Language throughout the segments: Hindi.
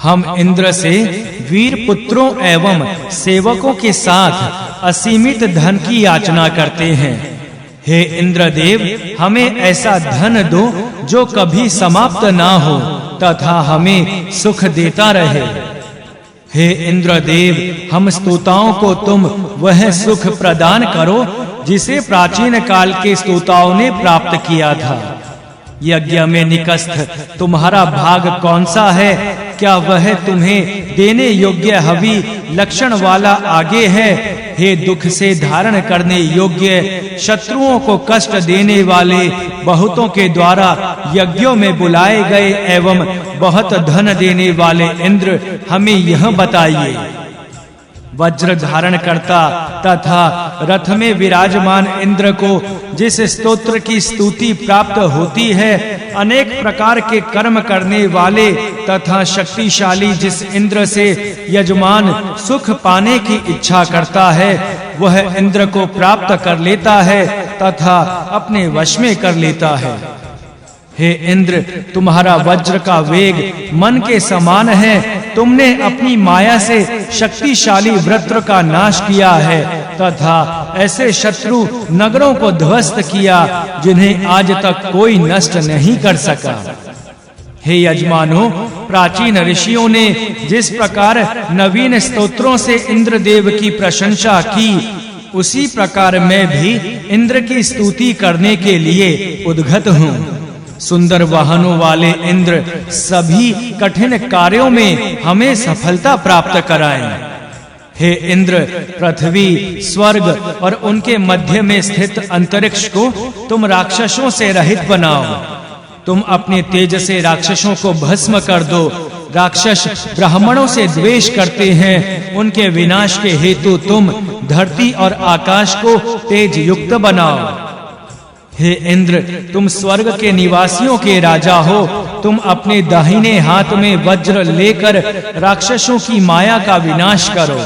हम इंद्र से वीर पुत्रों एवं सेवकों के साथ असीमित धन की याचना करते हैं। हे इंद्रदेव, हमें ऐसा धन दो जो कभी समाप्त ना हो तथा हमें सुख देता रहे। हे इंद्रदेव, हम स्तोताओं को तुम वह सुख प्रदान करो जिसे प्राचीन काल के स्तोताओं ने प्राप्त किया था। यज्ञ में निकस्त तुम्हारा भाग कौन सा है? क्या वह तुम्हें देने योग्य हवि लक्षण वाला आगे है? हे दुख से धारण करने योग्य, शत्रुओं को कष्ट देने वाले, बहुतों के द्वारा यज्ञों में बुलाए गए एवं बहुत धन देने वाले इंद्र, हमें यह बताइए। वज्र धारण करता तथा रथ में विराजमान इंद्र को जिस स्तोत्र की स्तुति प्राप्त होती है, अनेक प्रकार के कर्म करने वाले तथा शक्तिशाली जिस इंद्र से यजमान सुख पाने की इच्छा करता है, वह इंद्र को प्राप्त कर लेता है तथा अपने वश में कर लेता है। हे इंद्र, तुम्हारा वज्र का वेग मन के समान है। तुमने अपनी माया से शक्तिशाली वृत्र का नाश किया है तथा ऐसे शत्रु नगरों को ध्वस्त किया जिन्हें आज तक कोई नष्ट नहीं कर सका। हे यजमानो, प्राचीन ऋषियों ने जिस प्रकार नवीन स्तोत्रों से इंद्रदेव की प्रशंसा की, उसी प्रकार मैं भी इंद्र की स्तुति करने के लिए उद्गत हूँ। सुंदर वाहनों वाले इंद्र सभी कठिन कार्यों में हमें सफलता प्राप्त कराएं। हे इंद्र, पृथ्वी, स्वर्ग और उनके मध्य में स्थित अंतरिक्ष को तुम राक्षसों से रहित बनाओ। तुम अपने तेज से राक्षसों को भस्म कर दो। राक्षस ब्राह्मणों से द्वेष करते हैं, उनके विनाश के हेतु तुम धरती और आकाश को तेज युक्त बनाओ। हे इंद्र, तुम स्वर्ग के निवासियों के राजा हो। तुम अपने दाहिने हाथ में वज्र लेकर राक्षसों की माया का विनाश करो।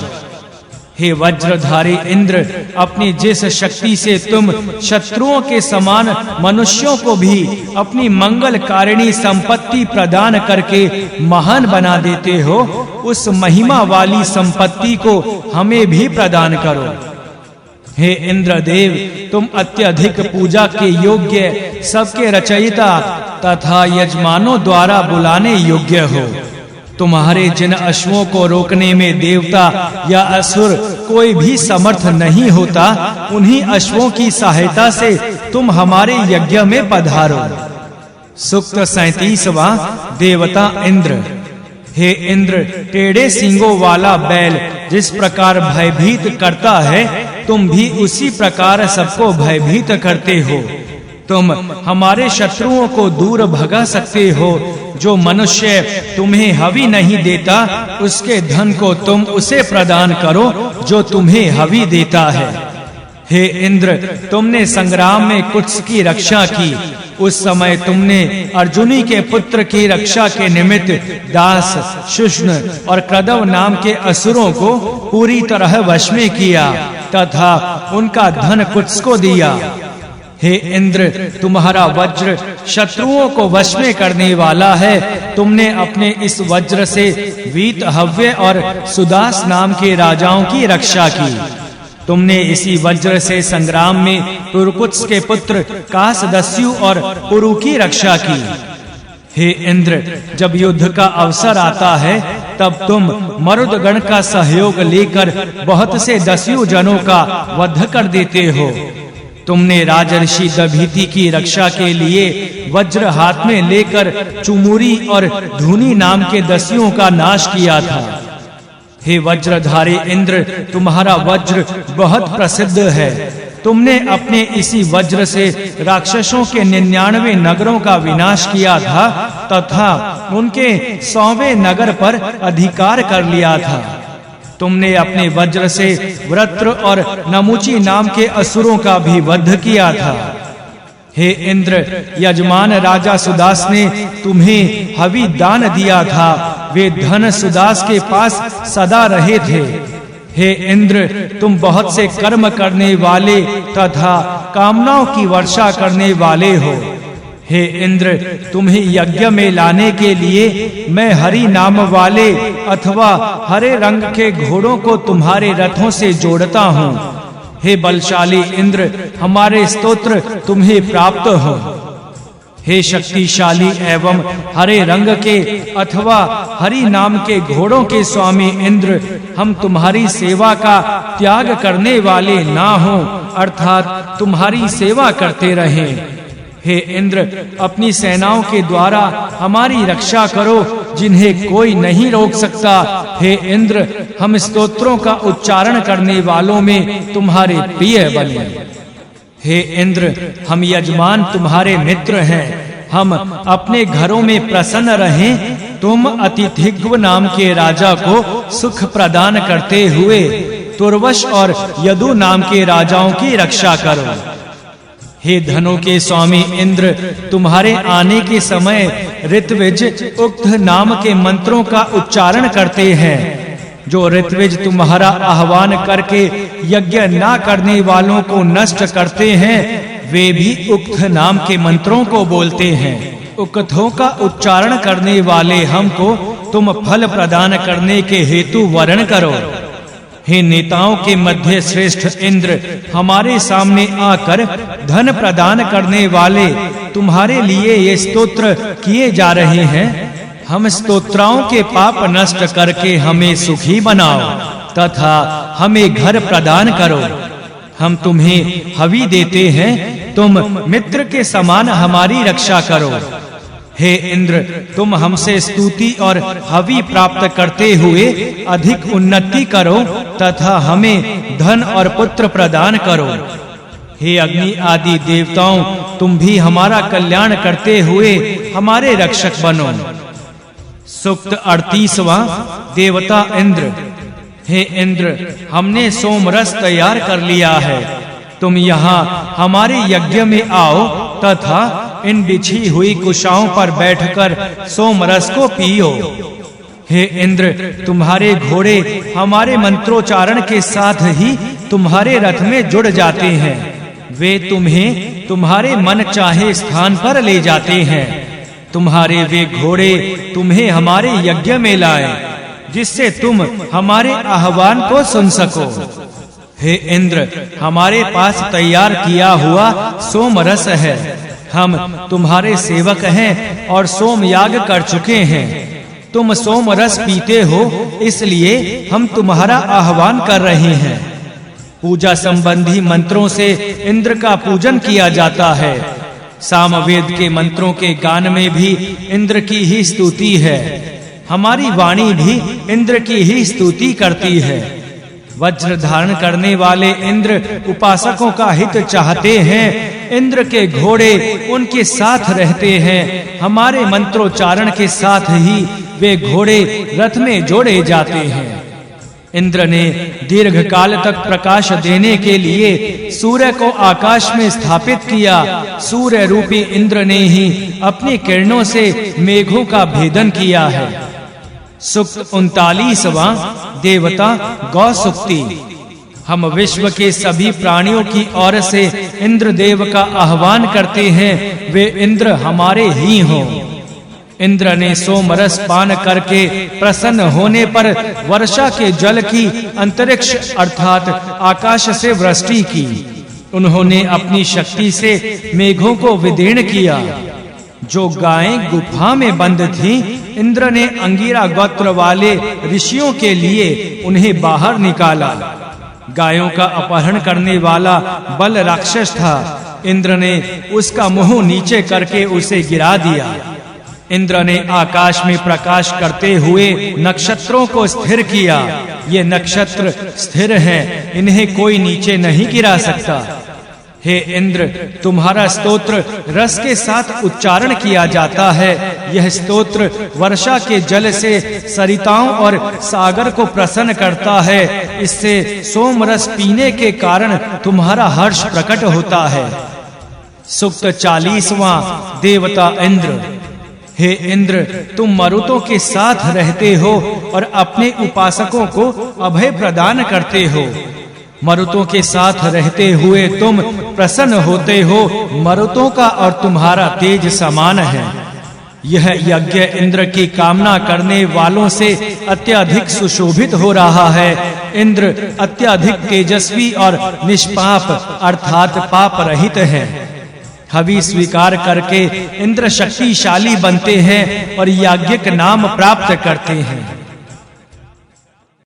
हे वज्रधारी इंद्र, अपनी जिस शक्ति से तुम शत्रुओं के समान मनुष्यों को भी अपनी मंगलकारिणी संपत्ति प्रदान करके महान बना देते हो, उस महिमा वाली संपत्ति को हमें भी प्रदान करो। हे इंद्रदेव, तुम अत्यधिक पूजा के योग्य, सबके रचयिता तथा यजमानों द्वारा बुलाने योग्य हो। तुम्हारे जिन अश्वों को रोकने में देवता या असुर कोई भी समर्थ नहीं होता, उन्हीं अश्वों की सहायता से तुम हमारे यज्ञ में पधारो। सूक्त 37वां, देवता इंद्र। हे इंद्र, टेढ़े सींगों वाला बैल जिस प्रकार भयभीत करता है, तुम भी उसी प्रकार सबको भयभीत करते हो। तुम हमारे शत्रुओं को दूर भगा सकते हो। जो मनुष्य तुम्हें हवि नहीं देता, उसके धन को तुम उसे प्रदान करो जो तुम्हें हवि देता है। हे इंद्र, तुमने संग्राम में कुत्स की रक्षा की। उस समय तुमने अर्जुनी के पुत्र की रक्षा के निमित्त दास, शुष्ण और क्रदव नाम के असुरों को पूरी तरह वश में किया तथा उनका धन कुत्स को दिया। हे इंद्र, तुम्हारा वज्र शत्रुओं को वश में करने वाला है। तुमने अपने इस वज्र से वीत, हव्य और सुदास नाम के राजाओं की रक्षा की। तुमने इसी वज्र से संग्राम में पुरुकुत्स के पुत्र कासदस्यु और पुरु की रक्षा की। हे इंद्र, जब युद्ध का अवसर आता है, तब तुम मरुदगण का सहयोग लेकर बहुत से दस्यु जनों का वध कर देते हो। तुमने राजर्षि दभीति की रक्षा के लिए वज्र हाथ में लेकर चुमुरी और धूनी नाम के दस्युओं का नाश किया था। हे वज्रधारी इंद्र, तुम्हारा वज्र बहुत प्रसिद्ध है। तुमने अपने इसी वज्र से राक्षसों के 99 नगरों का विनाश किया था तथा उनके 100वें नगर पर अधिकार कर लिया था। तुमने अपने वज्र से वृत्र और नमुची नाम के असुरों का भी वध किया था। हे इंद्र, यजमान राजा सुदास ने तुम्हें हवि दान दिया था। वे धन सुदास के पास सदा रहे थे। हे इंद्र, तुम बहुत से कर्म करने वाले तथा कामनाओं की वर्षा करने वाले हो। हे इंद्र, तुम्हें यज्ञ में लाने के लिए मैं हरि नाम वाले अथवा हरे रंग के घोड़ों को तुम्हारे रथों से जोड़ता हूँ। हे बलशाली इंद्र, हमारे स्तोत्र तुम्हें प्राप्त हो। हे शक्तिशाली एवं हरे रंग के अथवा हरि नाम के घोड़ों के स्वामी इंद्र, हम तुम्हारी सेवा का त्याग करने वाले ना हो, अर्थात तुम्हारी सेवा करते रहें। हे इंद्र, अपनी सेनाओं के द्वारा हमारी रक्षा करो, जिन्हें कोई नहीं रोक सकता। हे इंद्र, हम स्तोत्रों का उच्चारण करने वालों में तुम्हारे प्रिय बने। हे इंद्र, हम यजमान तुम्हारे मित्र हैं, हम अपने घरों में प्रसन्न रहें। तुम अतिथिग्व नाम के राजा को सुख प्रदान करते हुए तुर्वश और यदु नाम के राजाओं की रक्षा करो। हे धनु के स्वामी इंद्र, तुम्हारे आने के समय ऋत्विज उक्त नाम के मंत्रों का उच्चारण करते हैं। जो ऋत्विज तुम्हारा आह्वान करके यज्ञ ना करने वालों को नष्ट करते हैं, वे भी उक्त नाम के मंत्रों को बोलते हैं। उक्तों का उच्चारण करने वाले हमको तुम फल प्रदान करने के हेतु वरण करो। हे नेताओं के मध्य श्रेष्ठ इंद्र, हमारे सामने आकर धन प्रदान करने वाले, तुम्हारे लिए ये स्तोत्र किए जा रहे हैं। हम स्तोत्राओं के पाप नष्ट करके हमें सुखी बनाओ तथा हमें घर प्रदान करो। हम तुम्हें हवि देते हैं, तुम मित्र के समान हमारी रक्षा करो। हे इंद्र, तुम हमसे स्तुति और हवि प्राप्त करते हुए अधिक उन्नति करो तथा हमें धन और पुत्र प्रदान करो। हे अग्नि आदि देवताओं, तुम भी हमारा कल्याण करते हुए हमारे रक्षक बनो। सूक्त 38वां देवता इंद्र। हे इंद्र, हमने सोमरस तैयार कर लिया है। तुम यहाँ हमारे यज्ञ में आओ तथा इन बिछी हुई कुशाओं पर बैठकर सोमरस को पियो। हे इंद्र, तुम्हारे घोड़े हमारे मंत्रोच्चारण के साथ ही तुम्हारे रथ में जुड़ जाते हैं। वे तुम्हें तुम्हारे मन चाहे स्थान पर ले जाते हैं। तुम्हारे वे घोड़े तुम्हें हमारे यज्ञ में लाए, जिससे तुम हमारे आह्वान को सुन सको। हे इंद्र, हमारे पास तैयार किया हुआ सोमरस है। हम तुम्हारे सेवक हैं और सोम याग कर चुके हैं। तुम सोमरस पीते हो, इसलिए हम तुम्हारा आह्वान कर रहे हैं। पूजा संबंधी मंत्रों से इंद्र का पूजन किया जाता है। सामवेद के मंत्रों के गान में भी इंद्र की ही स्तुति है। हमारी वाणी भी इंद्र की ही स्तुति करती है। वज्र धारण करने वाले इंद्र उपासकों का हित चाहते हैं। इंद्र के घोड़े उनके साथ रहते हैं। हमारे मंत्रोच्चारण के साथ ही वे घोड़े रथ में जोड़े जाते हैं। इंद्र ने दीर्घ काल तक प्रकाश देने के लिए सूर्य को आकाश में स्थापित किया। सूर्य रूपी इंद्र ने ही अपनी किरणों से मेघों का भेदन किया है। सूक्त 39वां देवता गौ सूक्ति। हम विश्व के सभी प्राणियों की ओर से इंद्र देव का आह्वान करते हैं। वे इंद्र हमारे ही हों। इंद्र ने सोमरस पान करके प्रसन्न होने पर वर्षा के जल की अंतरिक्ष अर्थात आकाश से वृष्टि की। उन्होंने अपनी शक्ति से मेघों को विदीर्ण किया। जो गायें गुफा में बंद थीं, इंद्र ने अंगिरा गोत्र वाले ऋषियों के लिए उन्हें बाहर निकाला। गायों का अपहरण करने वाला बल राक्षस था। इंद्र ने उसका मुंह नीचे करके उसे गिरा दिया। इंद्र ने आकाश में प्रकाश करते हुए नक्षत्रों को स्थिर किया। ये नक्षत्र स्थिर हैं, इन्हें कोई नीचे नहीं गिरा सकता। हे इंद्र, तुम्हारा स्तोत्र रस के साथ उच्चारण किया जाता है। यह स्तोत्र वर्षा के जल से सरिताओं और सागर को प्रसन्न करता है। इससे सोम रस पीने के कारण तुम्हारा हर्ष प्रकट होता है। सूक्त 40वां देवता इंद्र। हे इंद्र, तुम मरुतों के साथ रहते हो और अपने उपासकों को अभय प्रदान करते हो। मरुतों के साथ रहते हुए तुम प्रसन्न होते हो मरुतों का और तुम्हारा तेज समान है। यह यज्ञ इंद्र की कामना करने वालों से अत्यधिक सुशोभित हो रहा है। इंद्र अत्यधिक तेजस्वी और निष्पाप अर्थात पाप रहित है। हवि स्वीकार करके इंद्र शक्तिशाली बनते हैं और याज्ञिक नाम प्राप्त करते हैं।